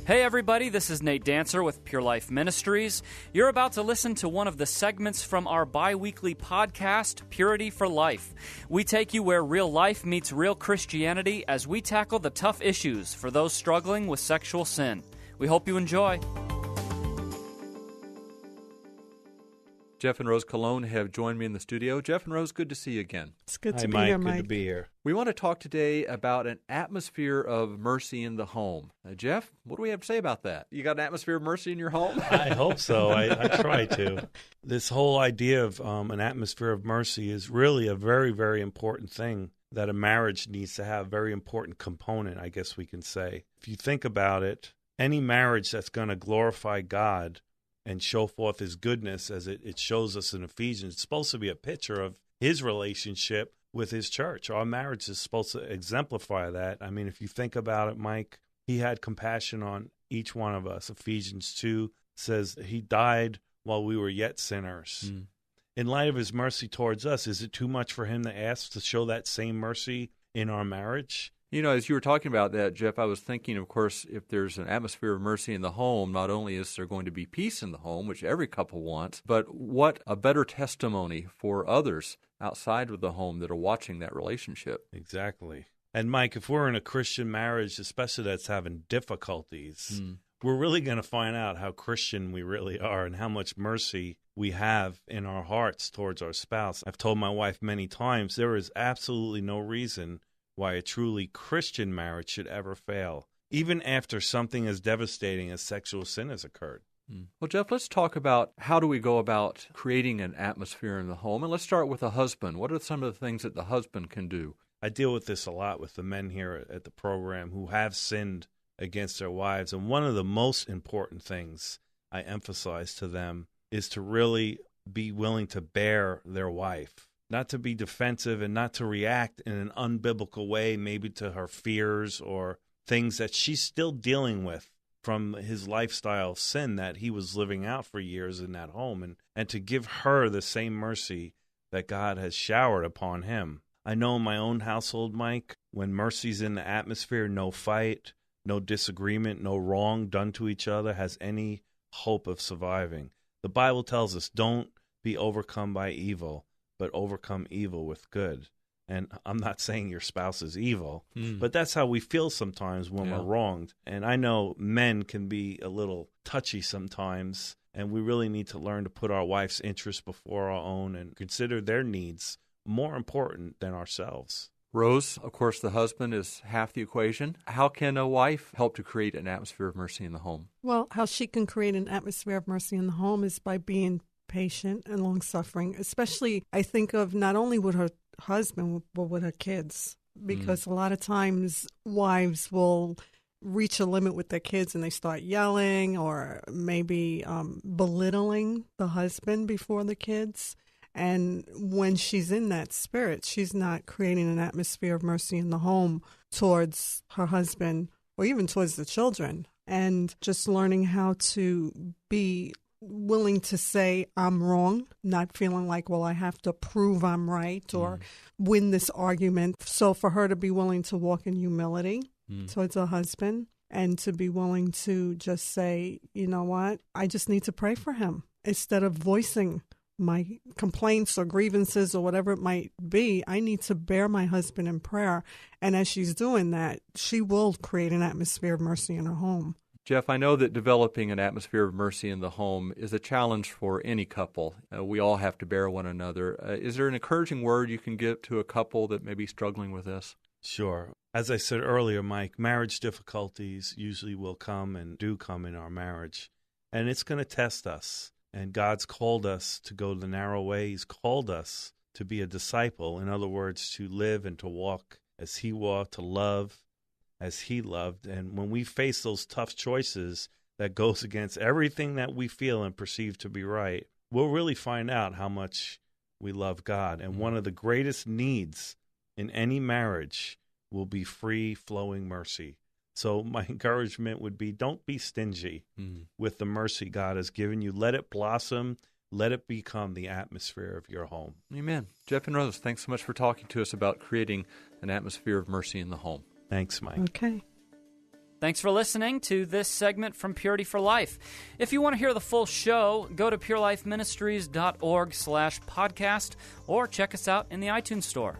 Hey everybody, this is Nate Dancer with Pure Life Ministries. You're about to listen to one of the segments from our bi-weekly podcast, Purity for Life. We take you where real life meets real Christianity as we tackle the tough issues for those struggling with sexual sin. We hope you enjoy. Jeff and Rose Colon have joined me in the studio. Jeff and Rose, good to see you again. It's good to Hi, be Mike. here, Good Mike. to be here. We want to talk today about an atmosphere of mercy in the home. Jeff, what do we have to say about that? You got an atmosphere of mercy in your home? I hope so. I try to. This whole idea of an atmosphere of mercy is really a very, very important thing that a marriage needs to have, very important component, I guess we can say. If you think about it, any marriage that's going to glorify God and show forth his goodness as it shows us in Ephesians, it's supposed to be a picture of his relationship with his church. Our marriage is supposed to exemplify that. I mean, if you think about it, Mike, he had compassion on each one of us. Ephesians 2 says he died while we were yet sinners. In light of his mercy towards us, is it too much for him to ask to show that same mercy in our marriage? You know, as you were talking about that, Jeff, I was thinking, of course, if there's an atmosphere of mercy in the home, not only is there going to be peace in the home, which every couple wants, but what a better testimony for others outside of the home that are watching that relationship. Exactly. And Mike, if we're in a Christian marriage, especially that's having difficulties, we're really going to find out how Christian we really are and how much mercy we have in our hearts towards our spouse. I've told my wife many times there is absolutely no reason why a truly Christian marriage should ever fail, even after something as devastating as sexual sin has occurred. Well, Jeff, let's talk about how do we go about creating an atmosphere in the home. And let's start with the husband. What are some of the things that the husband can do? I deal with this a lot with the men here at the program who have sinned against their wives. And one of the most important things I emphasize to them is to really be willing to bear their wife, not to be defensive and not to react in an unbiblical way, maybe to her fears or things that she's still dealing with from his lifestyle of sin that he was living out for years in that home, and to give her the same mercy that God has showered upon him. I know in my own household, Mike, when mercy's in the atmosphere, no fight, no disagreement, no wrong done to each other has any hope of surviving. The Bible tells us, don't be overcome by evil, but overcome evil with good. And I'm not saying your spouse is evil, but that's how we feel sometimes when we're wronged. And I know men can be a little touchy sometimes, and we really need to learn to put our wife's interests before our own and consider their needs more important than ourselves. Rose, of course, the husband is half the equation. How can a wife help to create an atmosphere of mercy in the home? Well, how she can create an atmosphere of mercy in the home is by being patient and long-suffering, especially I think of not only with her husband, but with her kids, because a lot of times wives will reach a limit with their kids and they start yelling or maybe belittling the husband before the kids. And when she's in that spirit, she's not creating an atmosphere of mercy in the home towards her husband or even towards the children. And just learning how to be willing to say, I'm wrong, not feeling like, well, I have to prove I'm right or win this argument. So for her to be willing to walk in humility towards her husband and to be willing to just say, you know what, I just need to pray for him instead of voicing my complaints or grievances or whatever it might be. I need to bear my husband in prayer. And as she's doing that, she will create an atmosphere of mercy in her home. Jeff, I know that developing an atmosphere of mercy in the home is a challenge for any couple. We all have to bear one another. Is there an encouraging word you can give to a couple that may be struggling with this? Sure. As I said earlier, Mike, marriage difficulties usually will come and do come in our marriage, and it's going to test us. And God's called us to go the narrow way. He's called us to be a disciple. In other words, to live and to walk as he walked, to love as he loved. And when we face those tough choices that goes against everything that we feel and perceive to be right, we'll really find out how much we love God. And one of the greatest needs in any marriage will be free-flowing mercy. So my encouragement would be, don't be stingy with the mercy God has given you. Let it blossom. Let it become the atmosphere of your home. Amen. Jeff and Rose, thanks so much for talking to us about creating an atmosphere of mercy in the home. Thanks, Mike. Okay. Thanks for listening to this segment from Purity for Life. If you want to hear the full show, go to purelifeministries.org/podcast or check us out in the iTunes Store.